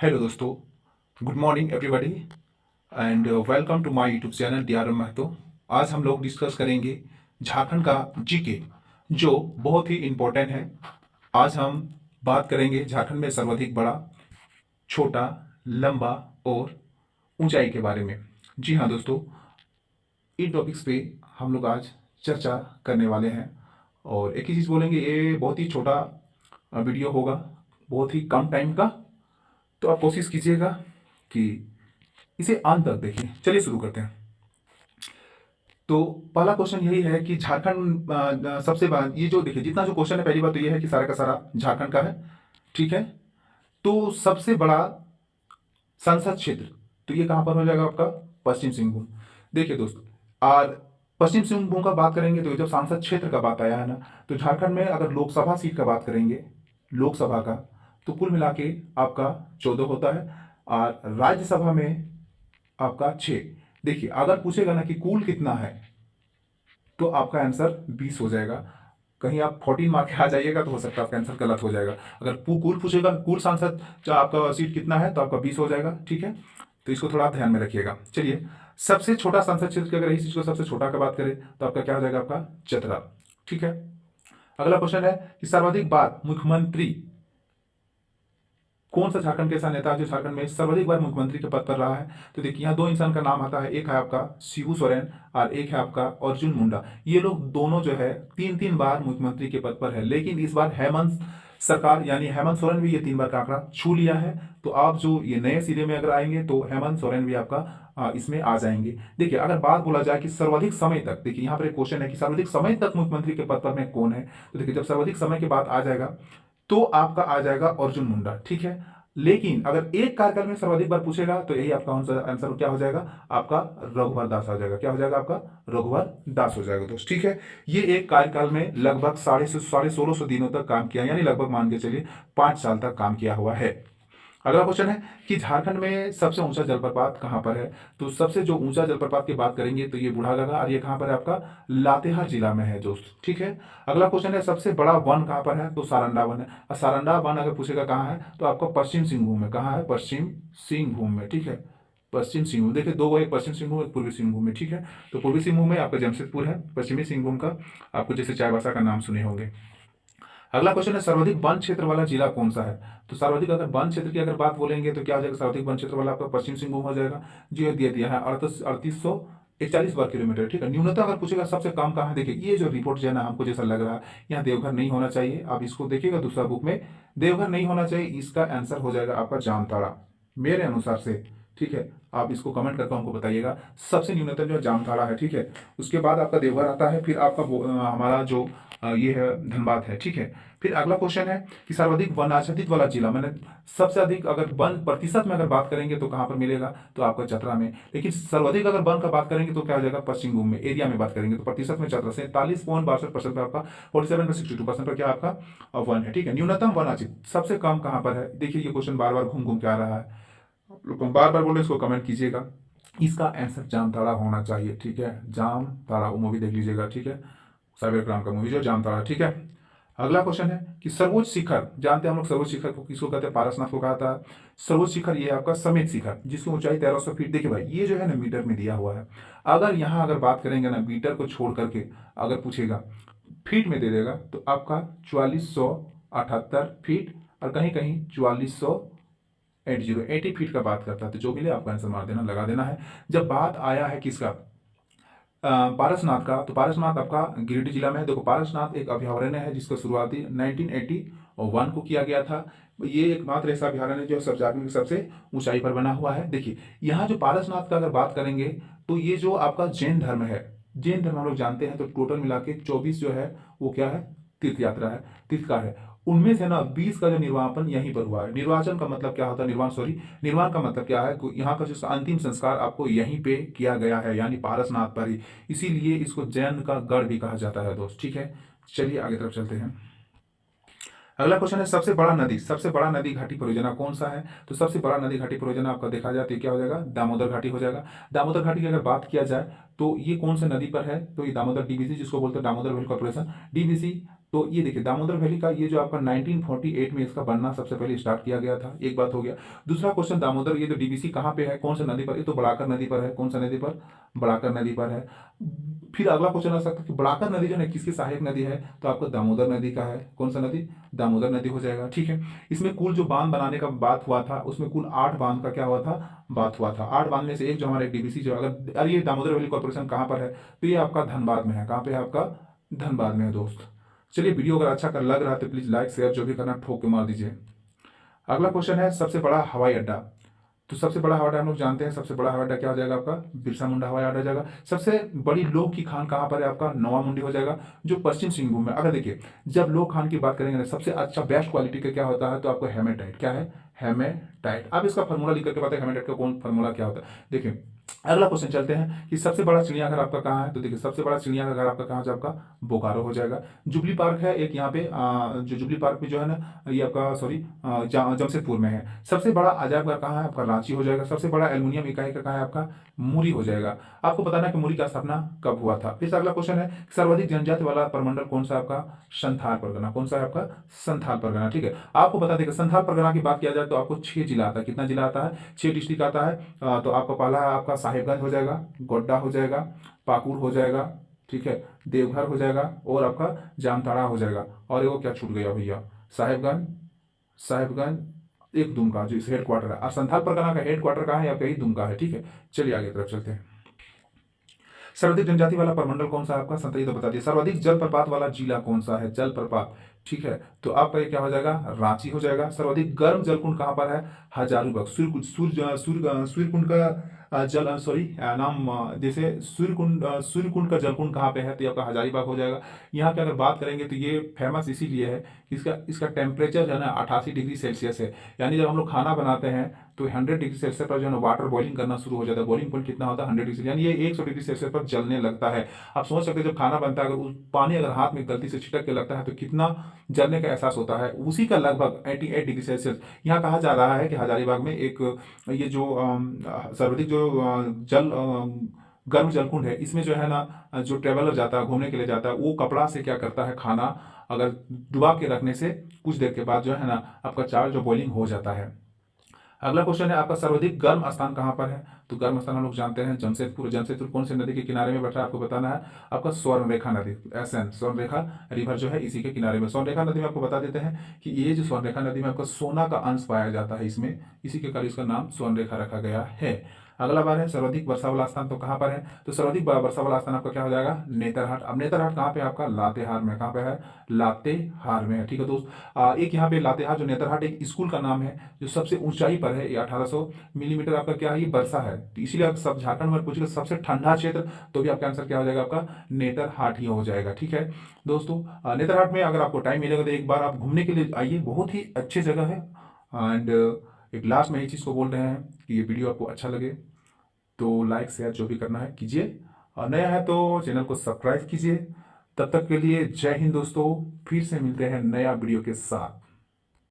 Hello दोस्तों, good morning everybody and welcome to my YouTube channel DRM Mahato. आज हम लोग डिस्कस करेंगे झारखंड का जीके, जो बहुत ही इम्पोर्टेंट है। आज हम बात करेंगे झारखंड में सर्वाधिक बड़ा, छोटा, लंबा और ऊंचाई के बारे में। जी हाँ दोस्तों, इन टॉपिक्स पे हम लोग आज चर्चा करने वाले हैं। और एक ही चीज़ बोलेंगे, ये बहुत ही छोटा वीडियो होगा, बहुत ही कम टाइम का। तो आप कोशिश कीजिएगा कि इसे अंत तक देखिए। चलिए शुरू करते हैं। तो पहला क्वेश्चन यही है कि झारखंड सबसे बड़ा, ये जो देखिए जितना जो क्वेश्चन है, पहली बात तो ये है कि सारा का सारा झारखंड का है। ठीक है। तो सबसे बड़ा संसद क्षेत्र, तो ये कहां पर हो जाएगा आपका? पश्चिम सिंहभूम। देखिए दोस्तों, और पश्चिम सिंहभूम का बात करेंगे तो जब सांसद क्षेत्र का बात आया है ना, तो झारखंड में अगर लोकसभा सीट का बात करेंगे, लोकसभा का, तो कुल मिला के आपका 14 होता है, और राज्यसभा में आपका 6। देखिए अगर पूछेगा ना कि कुल कितना है, तो आपका आंसर 20 हो जाएगा। कहीं आप 14 मार्क के आ जाइएगा तो हो सकता है आपका आंसर गलत हो जाएगा। अगर कुल पूछेगा, कुल सांसद जो आपका सीट कितना है, तो आपका 20 हो जाएगा। ठीक है, तो इसको थोड़ा ध्यान में रखिएगा। चलिए, सबसे छोटा संसद क्षेत्र की अगर इस चीज को सबसे छोटा का बात करें, तो आपका क्या हो जाएगा? आपका चतरा। ठीक है। अगला क्वेश्चन है कि सर्वाधिक बार मुख्यमंत्री कौन सा झारखंड के ऐसा नेता है जो झारखंड में सर्वाधिक बार मुख्यमंत्री के पद पर रहा है? तो देखिए यहाँ दो इंसान का नाम आता है, एक है आपका शिबू सोरेन और एक है आपका अर्जुन मुंडा। ये लोग दोनों जो है तीन तीन बार मुख्यमंत्री के पद पर है, लेकिन इस बार हेमंत सरकार यानी हेमंत सोरेन भी ये 3 बार का आंकड़ा छू लिया है। तो आप जो ये नए सिरे में अगर आएंगे तो हेमंत सोरेन भी आपका इसमें आ जाएंगे। देखिए अगर बात बोला जाए कि सर्वाधिक समय तक, देखिए यहाँ पर एक क्वेश्चन है कि सर्वाधिक समय तक मुख्यमंत्री के पद पर में कौन है, तो देखिए जब सर्वाधिक समय की बात आ जाएगा तो आपका आ जाएगा अर्जुन मुंडा। ठीक है। लेकिन अगर एक कार्यकाल में सर्वाधिक बार पूछेगा तो यही आपका आंसर क्या हो जाएगा? आपका रघुवर दास हो जाएगा। क्या हो जाएगा? आपका रघुवर दास हो जाएगा दोस्त। ठीक है। ये एक कार्यकाल में लगभग 1650 दिनों तक काम किया, यानी लगभग मान के चलिए 5 साल तक काम किया हुआ है। अगला क्वेश्चन है कि झारखंड में सबसे ऊंचा जलप्रपात कहां पर है? तो सबसे जो ऊंचा जलप्रपात की बात करेंगे तो ये बूढ़ागढ़, और ये कहां पर है? आपका लातेहार जिला में है दोस्त। ठीक है। अगला क्वेश्चन है सबसे बड़ा वन कहां पर है? तो सारंडा वन है। और सारंडा वन अगर पूछेगा कहां है, तो आपका पश्चिम सिंहभूम में। कहां है? पश्चिम सिंहभूम में। ठीक है। पश्चिम सिंहभूम, देखिए दो, एक पश्चिम सिंहभूम, एक पूर्वी सिंहभूम में। ठीक है। तो पूर्वी सिंहभूम में आपका जमशेदपुर है, पश्चिमी सिंहभूम का आपको जैसे चाईबासा का नाम सुने होंगे। अगला क्वेश्चन है सर्वाधिक वन क्षेत्र वाला जिला कौन सा है? तो सर्वाधिक अगर वन क्षेत्र की अगर बात बोलेंगे तो क्या हो जाएगा? सर्वाधिक वन क्षेत्र वाला आपका पश्चिम सिंहभूम हो जाएगा। जी हाँ, दिया दिया है 3841 वर्ग किलोमीटर। ठीक है। न्यूनतम अगर पूछेगा सबसे कम कहाँ है, देखिए ये जो रिपोर्ट जो है ना, हमको जैसा लग रहा है यहाँ देवघर नहीं होना चाहिए। आप इसको देखिएगा दूसरा बुक में, देवघर नहीं होना चाहिए। इसका आंसर हो जाएगा आपका जामताड़ा, मेरे अनुसार से। ठीक है। आप इसको कमेंट करके हमको बताइएगा। सबसे न्यूनतम जो है जामताड़ा है। ठीक है। उसके बाद आपका देवघर आता है, फिर आपका हमारा जो ये है धनबाद है। ठीक है। फिर अगला क्वेश्चन है कि सर्वाधिक वन आच्छादित वाला जिला, मैंने सबसे अधिक अगर वन प्रतिशत में अगर बात करेंगे तो कहां पर मिलेगा? तो आपका चतरा में। लेकिन सर्वाधिक अगर वन का बात करेंगे तो क्या हो जाएगा? पश्चिम सिंहभूम में। एरिया में बात करेंगे तो प्रतिशत में चतरा 43.62% पर आपका, 47.62% पर क्या आपका वन है। ठीक है। न्यूनतम वन आच्छादित सबसे कम कहां पर है? देखिए ये क्वेश्चन बार बार घूम घूम के आ रहा है, आप लोग बार बार बोले, इसको कमेंट कीजिएगा। इसका आंसर जामताड़ा होना चाहिए। ठीक है। जामताड़ा, वो मूवी देख लीजिएगा। ठीक है। साइबर क्राइम का मूवी जो जामताड़ा। ठीक है। अगला क्वेश्चन है कि सर्वोच्च शिखर, जानते हैं हम लोग सर्वोच्च शिखर को किसको कहते हैं? पारसनाथ को कहा था सर्वोच्च शिखर। ये आपका समेत शिखर, जिसकी ऊंचाई 1300 फीट। देखिए भाई ये जो है ना मीटर में दिया हुआ है। अगर यहाँ अगर बात करेंगे ना, मीटर को छोड़ करके अगर पूछेगा फीट में दे देगा, तो आपका 4478 फीट, और कहीं कहीं 4480 फीट का बात करता है। तो जो भी ले आपका आंसर मार देना, लगा देना है। जब बात आया है किसका, पारसनाथ का, तो पारसनाथ आपका गिरिडीह जिला में है। देखो पारसनाथ एक अभयारण्य है जिसका शुरुआती 1981 को किया गया था। ये एकमात्र ऐसा अभयारण्य जो झारखंड की सबसे ऊंचाई पर बना हुआ है। देखिए यहाँ जो पारसनाथ का अगर बात करेंगे, तो ये जो आपका जैन धर्म है, जैन धर्म हम लोग जानते हैं, तो टोटल मिला के 24 जो है वो क्या है? तीर्थ यात्रा है, तीर्थकार है। उनमें से ना 20 का जो निर्वापन यहीं पर हुआ है। निर्वाचन का मतलब क्या होता है? निर्वाण, सॉरी, निर्वाण का मतलब क्या है? यहाँ का जो अंतिम संस्कार आपको यहीं पे किया गया है, यानी पारसनाथ पर ही। इसीलिए इसको जैन का गढ़ भी कहा जाता है दोस्त। ठीक है। चलिए आगे तरफ चलते हैं। अगला क्वेश्चन है सबसे बड़ा नदी, सबसे बड़ा नदी घाटी परियोजना कौन सा है? तो सबसे बड़ा नदी घाटी परियोजना आपका देखा जाए तो क्या हो जाएगा? दामोदर घाटी हो जाएगा। दामोदर घाटी की अगर बात किया जाए तो ये कौन से नदी पर है? तो ये दामोदर DVC, जिसको बोलते हैं दामोदर व्याली कॉर्पोरेशन, DVC तो ये देखिए दामोदर वैली का ये जो आपका 1948 में इसका बनना सबसे पहले स्टार्ट किया गया था, एक बात हो गया। दूसरा क्वेश्चन, दामोदर ये जो डीवीसी कहाँ पे है, कौन सा नदी पर, ये तो बड़ाकर नदी पर है। कौन सा नदी पर? बड़ाकर नदी पर है। फिर अगला क्वेश्चन आ सकता है कि बड़ाकर नदी जो है किसकी सहायक नदी है, तो आपको दामोदर नदी का है। कौन सा नदी? दामोदर नदी हो जाएगा, ठीक है। इसमें कुल जो बांध बनाने का बात हुआ था उसमें कुल 8 बांध का क्या हुआ था, बात हुआ था। 8 बांध में से एक जो हमारे डीवीसी जो अगर ये दामोदर वैली कॉर्पोरेशन कहाँ पर है, तो ये आपका धनबाद में है। कहाँ पे है आपका? धनबाद में है दोस्त। चलिए, वीडियो अगर अच्छा कर लग रहा है तो प्लीज लाइक शेयर जो भी करना ठोक के मार दीजिए। अगला क्वेश्चन है सबसे बड़ा हवाई अड्डा। तो सबसे बड़ा हवाई अड्डा हम लोग जानते हैं, सबसे बड़ा हवाई अड्डा क्या हो जाएगा आपका? बिरसा मुंडा हवाई अड्डा हो जाएगा। सबसे बड़ी लोह की खान कहाँ पर है आपका? नौवा मुंडी हो जाएगा, जो पश्चिम सिंहभूम में। अगर देखिए जब लोह खान की बात करेंगे ना, सबसे अच्छा बेस्ट क्वालिटी का क्या होता है, तो आपको हेमेटाइट। क्या है? हेमेटाइट। अब इसका फॉर्मूला लिख करके पता है हेमेटाइट का कौन फॉर्मूला क्या होता है, देखिए। अगला क्वेश्चन चलते हैं कि सबसे बड़ा चिड़ियाघर आपका कहाँ है, तो देखिए सबसे बड़ा चिड़ियाघर आपका कहाँ है? आपका बोकारो हो जाएगा। जुबली पार्क है एक यहाँ पे, जो जुबली पार्क में जो है ना, ये आपका सॉरी जमशेदपुर में है। सबसे बड़ा अजायब घर कहाँ है आपका? रांची हो जाएगा। सबसे बड़ा एल्युमिनियम इकाई का कहाँ है आपका? मुरी हो जाएगा। आपको बताना है कि मुरी का स्थापना कब हुआ था। फिर अगला क्वेश्चन है सर्वाधिक जनजाति वाला प्रमंडल कौन सा आपका? संथाल परगना। कौन सा है आपका? संथाल परगना, ठीक है। आपको बता दें कि संथाल परगना की बात किया जाए तो आपको 6 जिला आता है। कितना जिला आता है? 6 डिस्ट्रिक्ट आता है। तो आपका पहला है आपका साहेबगंज हो जाएगा, गोड्डा हो जाएगा, पाकुड़ हो जाएगा, ठीक है, देवघर हो जाएगा और आपका जामताड़ा हो जाएगा। और एगो क्या छूट गया भैया? साहेबगंज, साहेबगंज एक दुमका जो इस हेड क्वार्टर है। और संथाल परगना का हेड क्वार्टर कहाँ है आपका? ही दुमका है, ठीक है। चलिए आगे तरफ चलते हैं। सर्वाधिक जनजाति वाला प्रमंडल कौन सा है आपका? संतरी तो बता दिया। सर्वाधिक जलप्रपात वाला जिला कौन सा है? जलप्रपात, ठीक है। तो आपका ये क्या हो जाएगा? रांची हो जाएगा। सर्वाधिक गर्म जलकुंड कहाँ पर है? हजारीबाग। सूर्यकुंड, सूर्यकुंड का जल सॉरी नाम जैसे सूर्यकुंड, सूर्यकुंड का जलकुंड कहाँ पे है, तो ये आपका हजारीबाग हो जाएगा। यहाँ की अगर बात करेंगे तो ये फेमस इसीलिए है कि इसका इसका टेम्परेचर जो है ना 88 डिग्री सेल्सियस है। यानी जब हम लोग खाना बनाते हैं तो 100 डिग्री सेल्सियस पर जो है ना वाटर बॉइलिंग करना शुरू हो जाता है। बॉइलिंग पॉइंट कितना होता है? 100 डिग्री, यानी ये 100 डिग्री सेल्सियस पर जलने लगता है। आप सोच सकते हैं जब खाना बनता है अगर उस पानी अगर हाथ में गलती से छिटक के लगता है तो कितना जलने का एहसास होता है। उसी का लगभग 88 डिग्री सेल्सियस यहाँ कहा जा रहा है कि हजारीबाग में एक ये जो सर्वाधिक जो गर्म जलकुंड है, इसमें जो है ना जो ट्रेवलर जाता है, घूमने के लिए जाता है, वो कपड़ा से क्या करता है, खाना अगर डुबा के रखने से कुछ देर के बाद जो है ना आपका चावल जो बॉइलिंग हो जाता है। अगला क्वेश्चन है आपका सर्वाधिक गर्म स्थान कहाँ पर है, तो गर्म स्थान हम लोग जानते हैं जमशेदपुर। जमशेदपुर कौन सी नदी के किनारे में बैठा है आपको बताना है? आपका स्वर्णरेखा नदी, एसएन स्वर्णरेखा रिवर जो है इसी के किनारे में। स्वर्णरेखा नदी में आपको बता देते हैं कि ये जो स्वर्णरेखा नदी में आपका सोना का अंश पाया जाता है इसमें, इसी के कारण इसका नाम स्वर्णरेखा रखा गया है। अगला बार है सर्वाधिक वर्षा वाला स्थान, तो कहाँ पर है, तो सर्वाधिक वर्षा वाला स्थान आपका क्या हो जाएगा? नेतरहाट। अब नेतरहाट कहाँ पे आपका? लातेहार में। कहाँ पे है? लातेहार में है, ठीक है दोस्त। एक यहाँ पे लातेहार जो नेतरहाट एक स्कूल का नाम है जो सबसे ऊंचाई पर है। ये 1800 मिलीमीटर आपका क्या है? ये वर्षा है। तो इसीलिए आप सब झारखंड में पूछेगा सबसे ठंडा क्षेत्र, तो भी आपका आंसर क्या हो जाएगा? आपका नेतरहाट ही हो जाएगा, ठीक है दोस्तों। नेतरहाट में अगर आपको टाइम मिलेगा तो एक बार आप घूमने के लिए आइए, बहुत ही अच्छी जगह है। एंड एक लास्ट में ये चीज़ को बोल रहे हैं कि ये वीडियो आपको अच्छा लगे तो लाइक शेयर जो भी करना है कीजिए, और नया है तो चैनल को सब्सक्राइब कीजिए। तब तक के लिए जय हिंद दोस्तों, फिर से मिलते हैं नया वीडियो के साथ।